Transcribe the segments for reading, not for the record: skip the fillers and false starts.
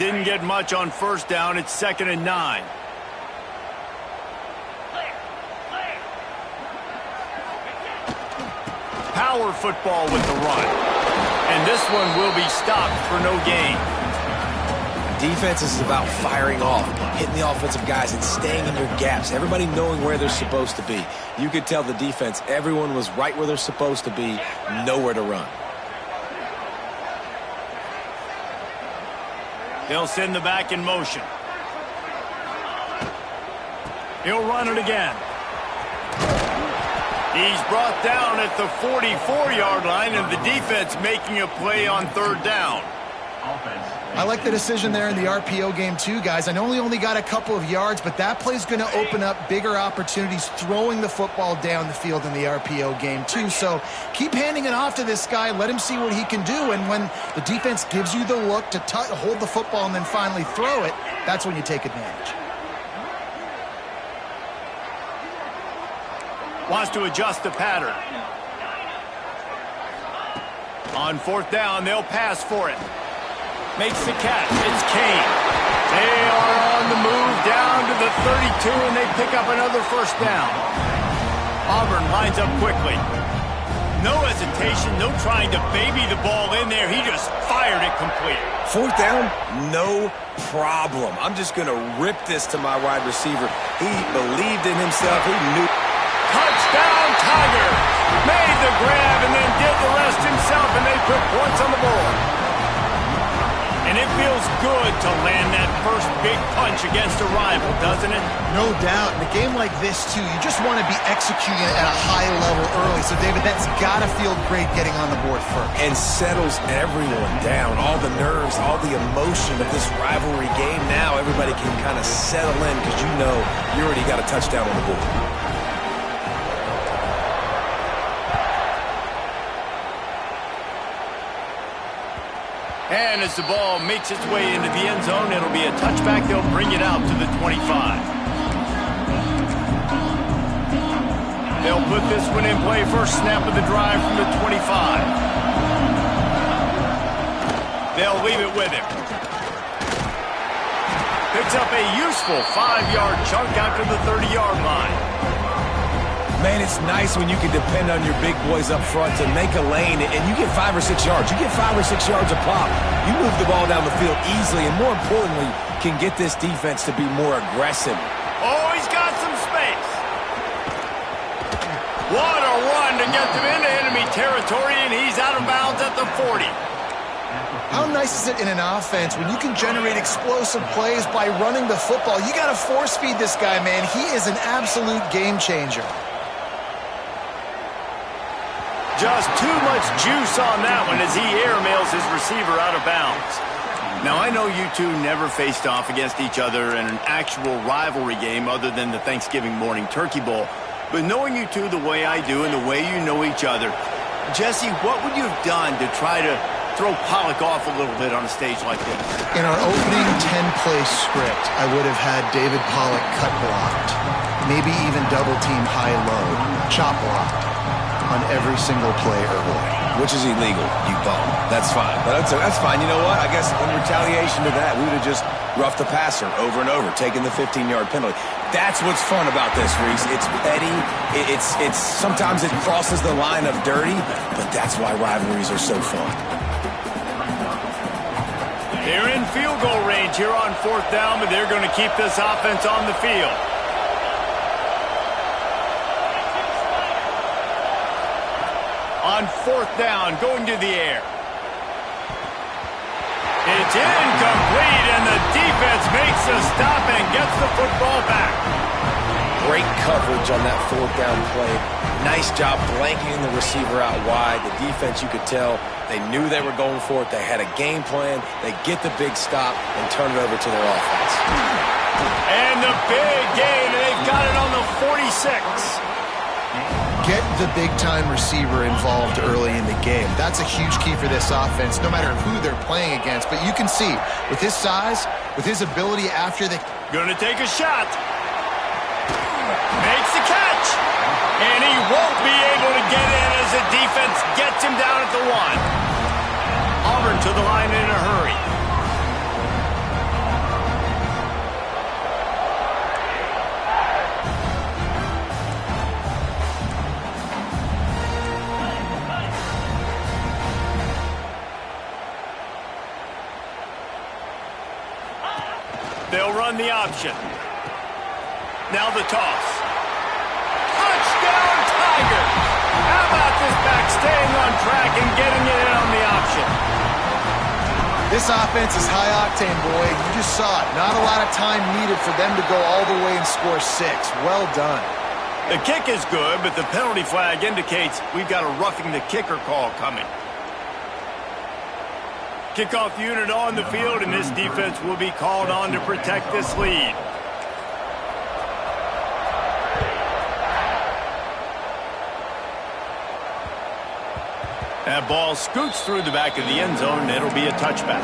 Didn't get much on first down. It's 2nd and 9. Power football with the run. And this one will be stopped for no gain. Defense is about firing off, hitting the offensive guys and staying in your gaps. Everybody knowing where they're supposed to be. You could tell the defense, everyone was right where they're supposed to be, nowhere to run. They'll send the back in motion. He'll run it again. He's brought down at the 44-yard line, and the defense making a play on 3rd down. I like the decision there in the RPO game too, guys. I know he only got a couple of yards, but that play's going to open up bigger opportunities throwing the football down the field in the RPO game too. So keep handing it off to this guy. Let him see what he can do. And when the defense gives you the look to hold the football and then finally throw it, that's when you take advantage. Wants to adjust the pattern. On 4th down, they'll pass for it. Makes the catch. It's Kane. They are on the move down to the 32, and they pick up another 1st down. Auburn lines up quickly. No hesitation, no trying to baby the ball in there. He just fired it complete. 4th down, no problem. I'm just going to rip this to my wide receiver. He believed in himself. He knew. Touchdown, Tiger. Made the grab and then did the rest himself, and they put points on the board. And it feels good to land that first big punch against a rival, doesn't it? No doubt. In a game like this, too, you just want to be executing at a high level early. So, David, that's got to feel great getting on the board first. And settles everyone down. All the nerves, all the emotion of this rivalry game. Now everybody can kind of settle in because you know you already got a touchdown on the board. And as the ball makes its way into the end zone, it'll be a touchback. They'll bring it out to the 25. They'll put this one in play. First snap of the drive from the 25. They'll leave it with him. Picks up a useful 5-yard chunk out to the 30-yard line. Man, it's nice when you can depend on your big boys up front to make a lane, and you get 5 or 6 yards. You get 5 or 6 yards a pop. You move the ball down the field easily, and more importantly, can get this defense to be more aggressive. Oh, he's got some space. What a run to get them into enemy territory, and he's out of bounds at the 40. How nice is it in an offense when you can generate explosive plays by running the football? You got to force feed this guy, man. He is an absolute game changer. Just too much juice on that one as he airmails his receiver out of bounds. Now, I know you two never faced off against each other in an actual rivalry game other than the Thanksgiving morning Turkey Bowl. But knowing you two the way I do and the way you know each other, Jesse, what would you have done to try to throw Pollock off a little bit on a stage like this? In our opening 10-play script, I would have had David Pollock cut blocked, maybe even double-team high-low, chop blocked on every single play early. Which is illegal, you bum. That's fine. But that's fine. You know what? I guess in retaliation to that, we would have just roughed the passer over and over, taking the 15-yard penalty. That's what's fun about this, Reese. It's petty. It's sometimes it crosses the line of dirty, but that's why rivalries are so fun. They're in field goal range here on 4th down, but they're going to keep this offense on the field. On 4th down, going to the air. It's incomplete, and the defense makes a stop and gets the football back. Great coverage on that 4th down play. Nice job blanketing the receiver out wide. The defense, you could tell, they knew they were going for it. They had a game plan. They get the big stop and turn it over to their offense. And the big gain, and they've got it on the 46. Get the big-time receiver involved early in the game. That's a huge key for this offense, no matter who they're playing against. But you can see, with his size, with his ability after the... Gonna take a shot. Makes the catch. And he won't be able to get in as the defense gets him down at the 1. Auburn to the line in a hurry. They'll run the option. Now the toss. Touchdown, Tigers! How about this back staying on track and getting it in on the option? This offense is high octane, boy. You just saw it. Not a lot of time needed for them to go all the way and score 6. Well done. The kick is good, but the penalty flag indicates we've got a roughing the kicker call coming. Kickoff unit on the field, and this defense will be called on to protect this lead. That ball scoots through the back of the end zone, and it'll be a touchback.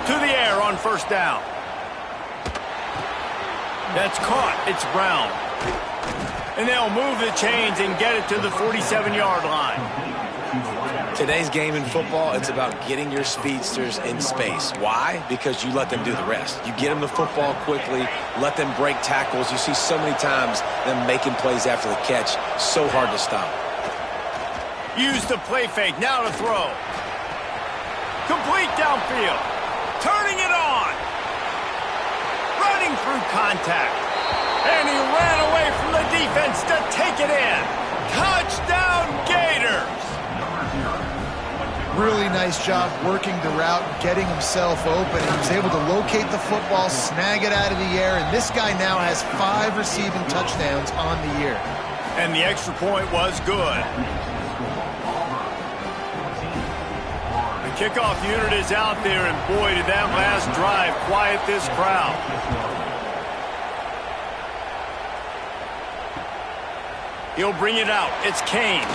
To the air on first down. That's caught. It's Brown. And they'll move the chains and get it to the 47-yard line. Today's game in football, it's about getting your speedsters in space. Why? Because you let them do the rest. You get them the football quickly, let them break tackles. You see so many times them making plays after the catch. So hard to stop. Use the play fake. Now to throw. Complete downfield. Turning it on. Running through contact. And he ran away from the defense to take it in. Touchdown, Gators! Really nice job working the route, getting himself open, and he was able to locate the football, snag it out of the air, and this guy now has 5 receiving touchdowns on the year. And the extra point was good. The kickoff unit is out there, and boy, did that last drive quiet this crowd. He'll bring it out. It's Kane.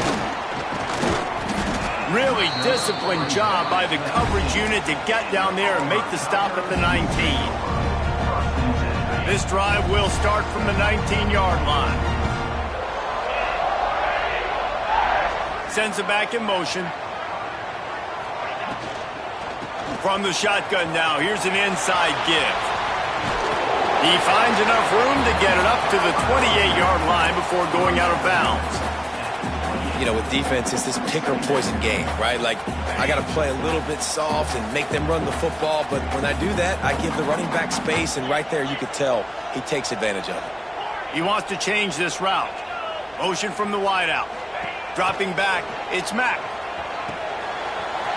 Really disciplined job by the coverage unit to get down there and make the stop at the 19. This drive will start from the 19-yard line. Sends it back in motion. From the shotgun now, here's an inside give. He finds enough room to get it up to the 28-yard line before going out of bounds. You know, with defense, it's this pick or poison game, right? Like, I got to play a little bit soft and make them run the football, but when I do that, I give the running back space, and right there you could tell he takes advantage of it. He wants to change this route. Motion from the wideout. Dropping back, it's Mack.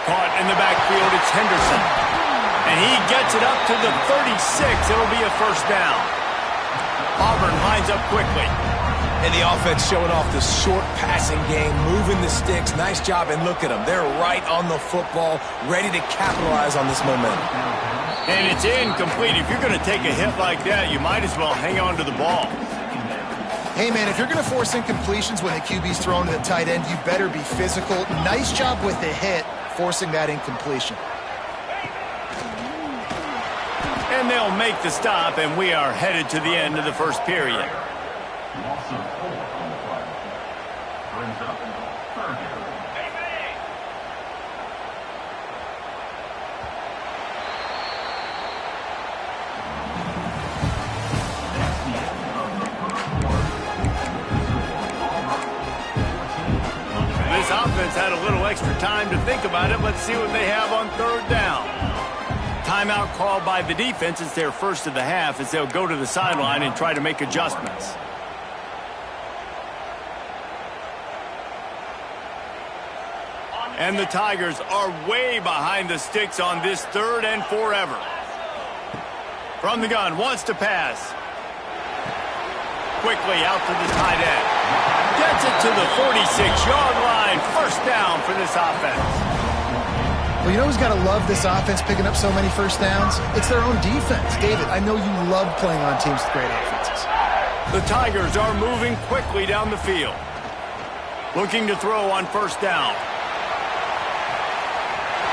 Caught in the backfield, it's Henderson. And he gets it up to the 36. It'll be a first down. Auburn lines up quickly. And the offense showing off the short passing game, moving the sticks. Nice job, and look at them. They're right on the football, ready to capitalize on this momentum. And it's incomplete. If you're going to take a hit like that, you might as well hang on to the ball. Hey, man, if you're going to force incompletions when the QB's thrown to the tight end, you better be physical. Nice job with the hit, forcing that incompletion. And they'll make the stop, and we are headed to the end of the first period. This offense had a little extra time to think about it. Let's see what they have on third down. Timeout called by the defense. It's their first of the half as they'll go to the sideline and try to make adjustments. And the Tigers are way behind the sticks on this third and forever. From the gun, wants to pass. Quickly out to the tight end. Gets it to the 46-yard line. First down for this offense. Well, you know who's got to love this offense picking up so many first downs? It's their own defense. David, I know you love playing on teams with great offenses. The Tigers are moving quickly down the field. Looking to throw on first down.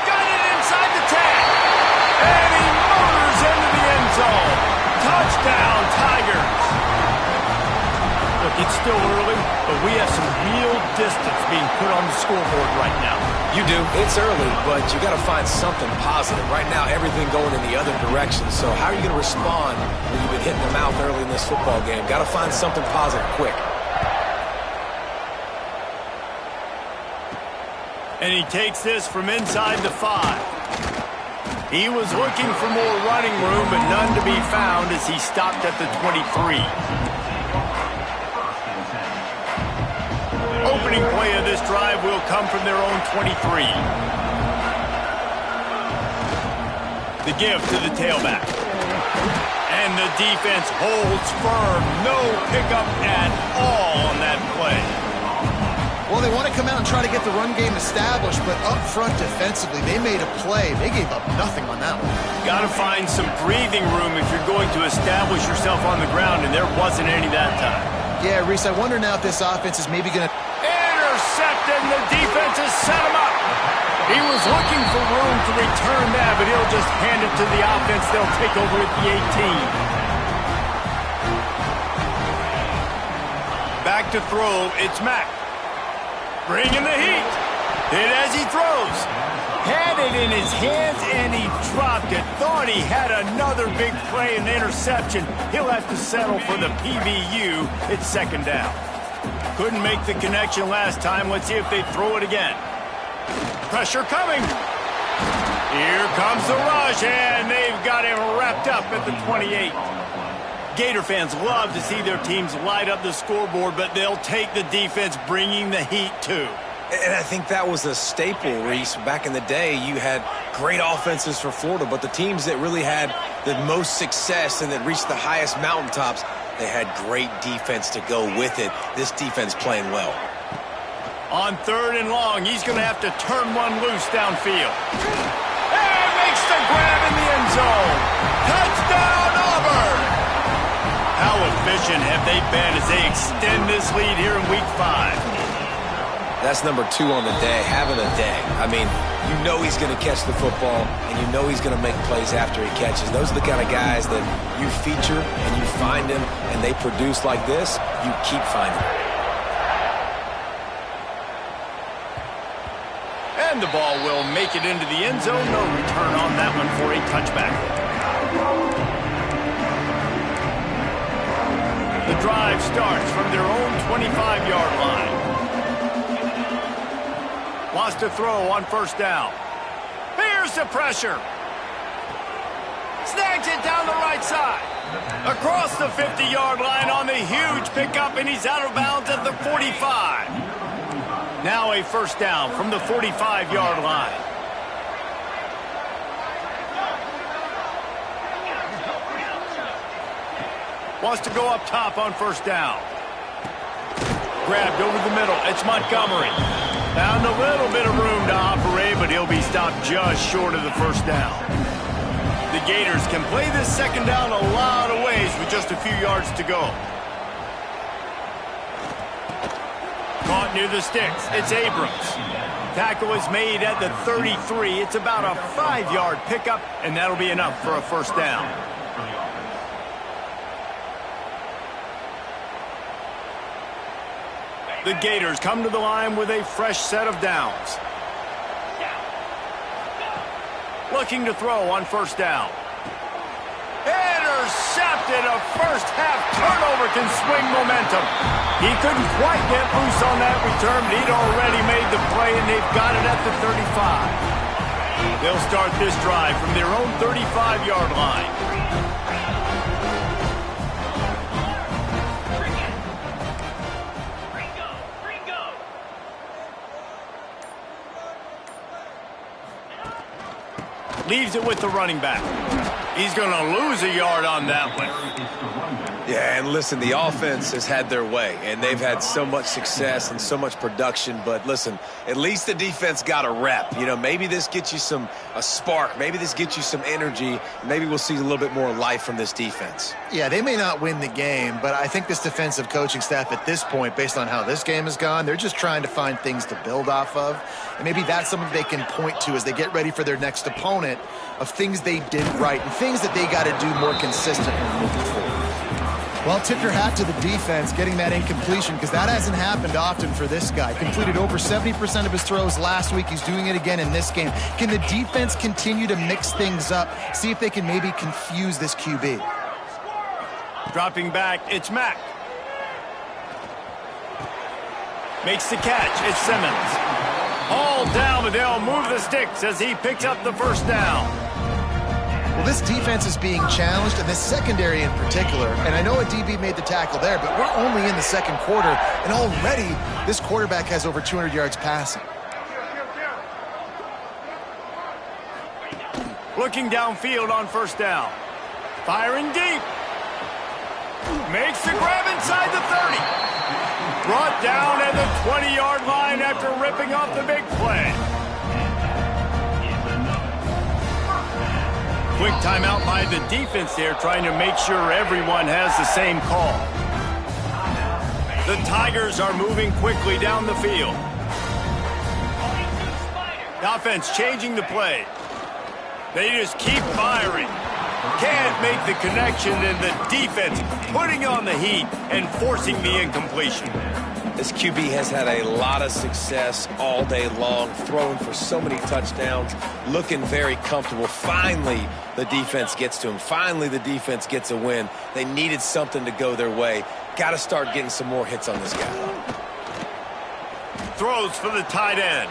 Got it inside the 10. And he motors into the end zone. Touchdown, Tigers. Look, it's still early, but we have some real distance being put on the scoreboard right now. You do. It's early, but you got to find something positive. Right now, everything going in the other direction. So how are you going to respond when you've been hitting the mouth early in this football game? Got to find something positive quick. And he takes this from inside the 5. He was looking for more running room, but none to be found as he stopped at the 23. Opening play of this drive will come from their own 23. The give to the tailback. And the defense holds firm. No pickup at all on that play. Well, they want to come out and try to get the run game established, but up front defensively, they made a play. They gave up nothing on that one. Got to find some breathing room if you're going to establish yourself on the ground, and there wasn't any that time. Yeah, Reese, I wonder now if this offense is maybe going to... Intercepted, and the defense has set him up. He was looking for room to return that, but he'll just hand it to the offense. They'll take over at the 18. Back to throw, it's Mack. Bringing the heat. Hit as he throws. Had it in his hands, and he dropped it. Thought he had another big play, an interception. He'll have to settle for the PBU. It's second down. Couldn't make the connection last time. Let's see if they throw it again. Pressure coming. Here comes the rush, and they've got him wrapped up at the 28. Gator fans love to see their teams light up the scoreboard, but they'll take the defense bringing the heat too. And I think that was a staple, Reese. Back in the day, you had great offenses for Florida, but the teams that really had the most success and that reached the highest mountaintops, they had great defense to go with it. This defense playing well. On 3rd and long, he's going to have to turn one loose downfield. And makes the grab in the end zone. Touchdown, Auburn! How efficient have they been as they extend this lead here in Week 5? That's number 2 on the day, having a day. I mean, you know he's going to catch the football, and you know he's going to make plays after he catches. Those are the kind of guys that you feature and you find them, and they produce like this, you keep finding them. And the ball will make it into the end zone. No return on that one for a touchback. The drive starts from their own 25-yard line. Wants to throw on 1st down. Here's the pressure. Snags it down the right side. Across the 50-yard line on the huge pickup, and he's out of bounds at the 45. Now a 1st down from the 45-yard line. Wants to go up top on 1st down. Grabbed over the middle. It's Montgomery. Found a little bit of room to operate, but he'll be stopped just short of the 1st down. The Gators can play this 2nd down a lot of ways with just a few yards to go. Caught near the sticks. It's Abrams. Tackle is made at the 33. It's about a 5-yard pickup, and that'll be enough for a 1st down. The Gators come to the line with a fresh set of downs. Looking to throw on 1st down. Intercepted. A first-half turnover can swing momentum. He couldn't quite get loose on that return, but he'd already made the play, and they've got it at the 35. They'll start this drive from their own 35-yard line. Leaves it with the running back. He's going to lose a yard on that one. Yeah, and listen, the offense has had their way, and they've had so much success and so much production. But listen, at least the defense got a rep. You know, maybe this gets you a spark. Maybe this gets you some energy. Maybe we'll see a little bit more life from this defense. Yeah, they may not win the game, but I think this defensive coaching staff at this point, based on how this game has gone, they're just trying to find things to build off of. And maybe that's something they can point to as they get ready for their next opponent, of things they did right and things that they got to do more consistently moving forward. Well, tip your hat to the defense getting that incompletion, because that hasn't happened often for this guy. Completed over 70% of his throws last week. He's doing it again in this game. Can the defense continue to mix things up, see if they can maybe confuse this QB? Dropping back, it's Mack. Makes the catch, it's Simmons. All down, but they'll move the sticks as he picks up the first down. Well, this defense is being challenged, and this secondary in particular. And I know a DB made the tackle there, but we're only in the second quarter, and already this quarterback has over 200 yards passing. Looking downfield on first down. Firing deep. Makes the grab inside the 30. Brought down at the 20-yard line after ripping off the big play. Quick timeout by the defense there, trying to make sure everyone has the same call. The Tigers are moving quickly down the field. The offense changing the play. They just keep firing. Can't make the connection, and the defense putting on the heat and forcing the incompletion. This QB has had a lot of success all day long, throwing for so many touchdowns, looking very comfortable. Finally, the defense gets to him. Finally, the defense gets a win. They needed something to go their way. Got to start getting some more hits on this guy. Throws for the tight end.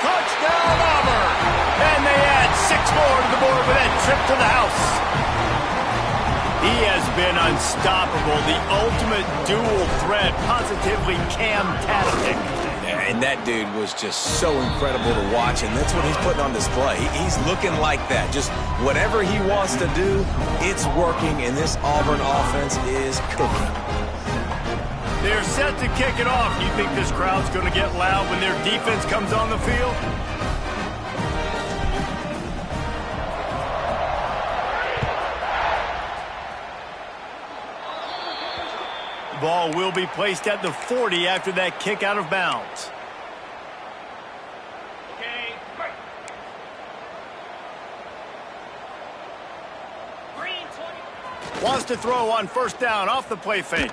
Touchdown, Auburn! And they add 6 more to the board with that trip to the house. He has been unstoppable, the ultimate dual threat, positively Cam-tastic. And that dude was just so incredible to watch, and that's what he's putting on display. He's looking like that. Just whatever he wants to do, it's working, and this Auburn offense is cooking. They're set to kick it off. You think this crowd's going to get loud when their defense comes on the field? Ball will be placed at the 40 after that kick out of bounds. Wants to throw on first down off the play fake.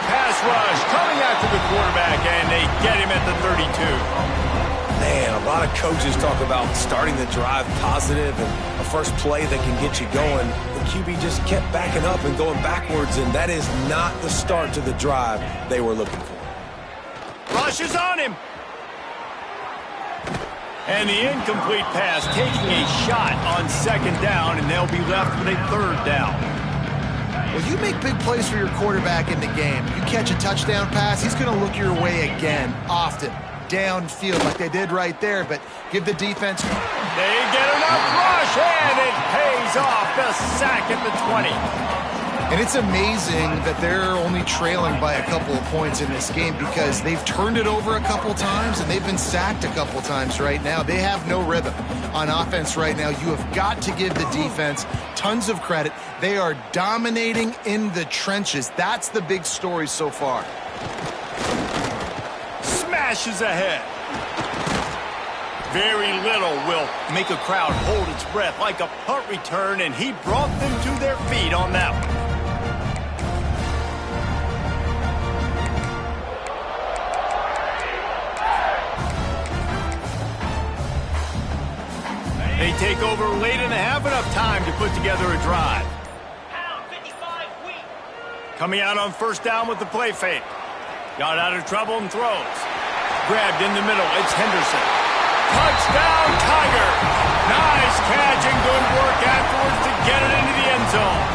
Pass rush coming after the quarterback, and they get him at the 32. Man, a lot of coaches talk about starting the drive positive and a first play that can get you going. The QB just kept backing up and going backwards, and that is not the start to the drive they were looking for. Rush is on him. And the incomplete pass taking a shot on second down, and they'll be left with a third down. Well, you make big plays for your quarterback in the game. You catch a touchdown pass, he's going to look your way again, often, downfield like they did right there, but give the defense. They get enough rush, and it pays off. The sack at the 20. And it's amazing that they're only trailing by a couple of points in this game because they've turned it over a couple times and they've been sacked a couple times right now. They have no rhythm on offense right now. You have got to give the defense tons of credit. They are dominating in the trenches. That's the big story so far. Smashes ahead. Very little will make a crowd hold its breath like a punt return, and he brought them to their feet on that one. They take over late in the half, enough time to put together a drive. Coming out on first down with the play fake. Got out of trouble and throws. Grabbed in the middle, it's Henderson. Touchdown, Tiger! Nice catch and good work afterwards to get it into the end zone.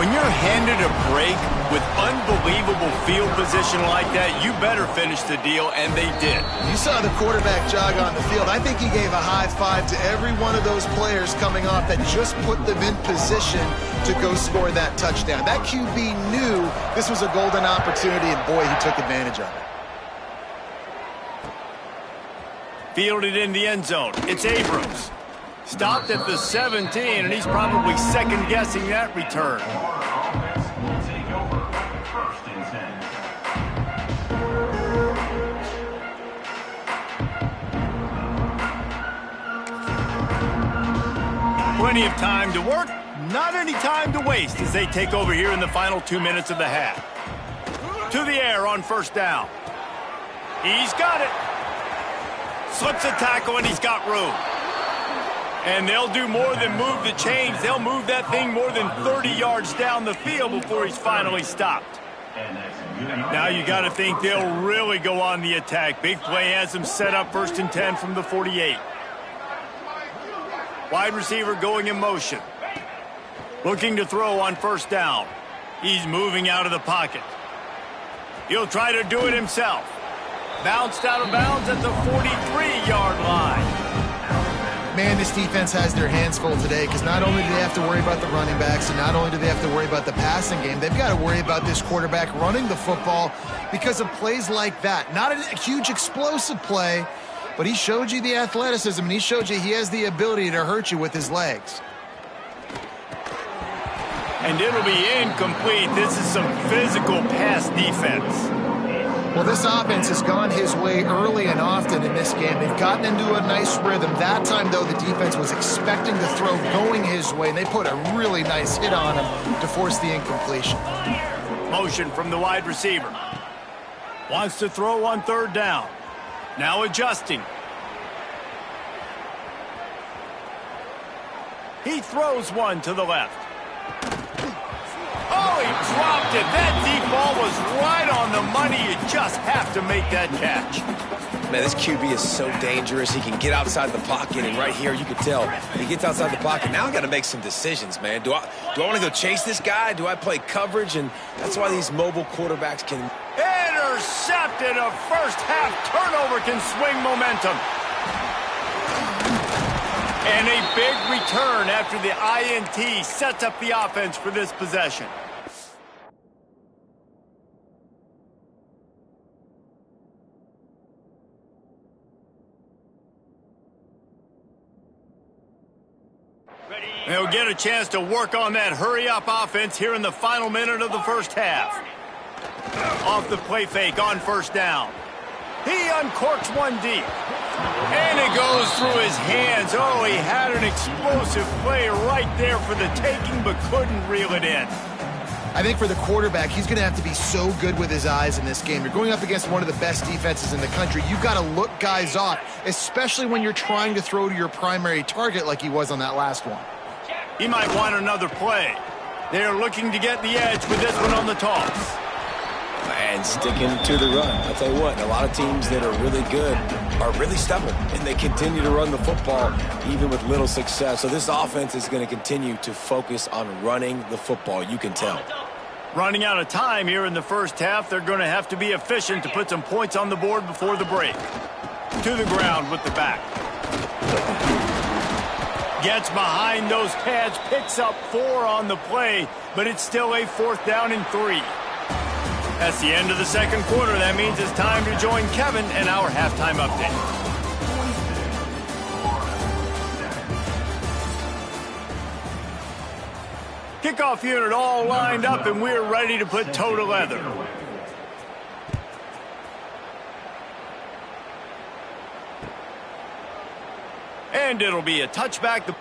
When you're handed a break with unbelievable field position like that, you better finish the deal, and they did. You saw the quarterback jog on the field. I think he gave a high five to every one of those players coming off that just put them in position to go score that touchdown. That QB knew this was a golden opportunity, and boy, he took advantage of it. Fielded in the end zone. It's Abrams. Stopped at the 17, and he's probably second-guessing that return. Plenty of time to work, not any time to waste as they take over here in the final 2 minutes of the half. To the air on first down. He's got it. Slips a tackle, and he's got room. And they'll do more than move the chains. They'll move that thing more than 30 yards down the field before he's finally stopped. Now you got to think they'll really go on the attack. Big play has them set up 1st and 10 from the 48. Wide receiver going in motion. Looking to throw on 1st down. He's moving out of the pocket. He'll try to do it himself. Bounced out of bounds at the 43-yard line. Man, this defense has their hands full today because not only do they have to worry about the running backs and not only do they have to worry about the passing game, they've got to worry about this quarterback running the football because of plays like that. Not a huge explosive play, but he showed you the athleticism and he showed you he has the ability to hurt you with his legs. And it'll be incomplete. This is some physical pass defense. Well, this offense has gone his way early and often in this game. They've gotten into a nice rhythm. That time, though, the defense was expecting the throw going his way, and they put a really nice hit on him to force the incompletion. Motion from the wide receiver. Wants to throw on 3rd down. Now adjusting. He throws one to the left. Oh, he dropped it. That deep ball was right on the money. You just have to make that catch. Man, this QB is so dangerous. He can get outside the pocket, and right here you can tell he gets outside the pocket. Now I got to make some decisions, man. Do I want to go chase this guy? Do I play coverage? And that's why these mobile quarterbacks can... Intercepted. A first-half turnover can swing momentum. And a big return after the INT sets up the offense for this possession. They'll get a chance to work on that hurry-up offense here in the final minute of the first half. Off the play fake on 1st down. He uncorks one deep. And it goes through his hands. Oh, he had an explosive play right there for the taking, but couldn't reel it in. I think for the quarterback, he's going to have to be so good with his eyes in this game. You're going up against one of the best defenses in the country. You've got to look guys off, especially when you're trying to throw to your primary target like he was on that last one. He might want another play. They're looking to get the edge with this one on the toss. And sticking to the run. I'll tell you what, a lot of teams that are really good are really stubborn, and they continue to run the football even with little success. So this offense is going to continue to focus on running the football, you can tell. Running out of time here in the first half, they're going to have to be efficient to put some points on the board before the break. To the ground with the back. Gets behind those pads, picks up 4 on the play, but it's still a 4th down and 3. That's the end of the second quarter. That means it's time to join Kevin and our halftime update. Kickoff unit all lined up, and we're ready to put toe to leather. And it'll be a touchback.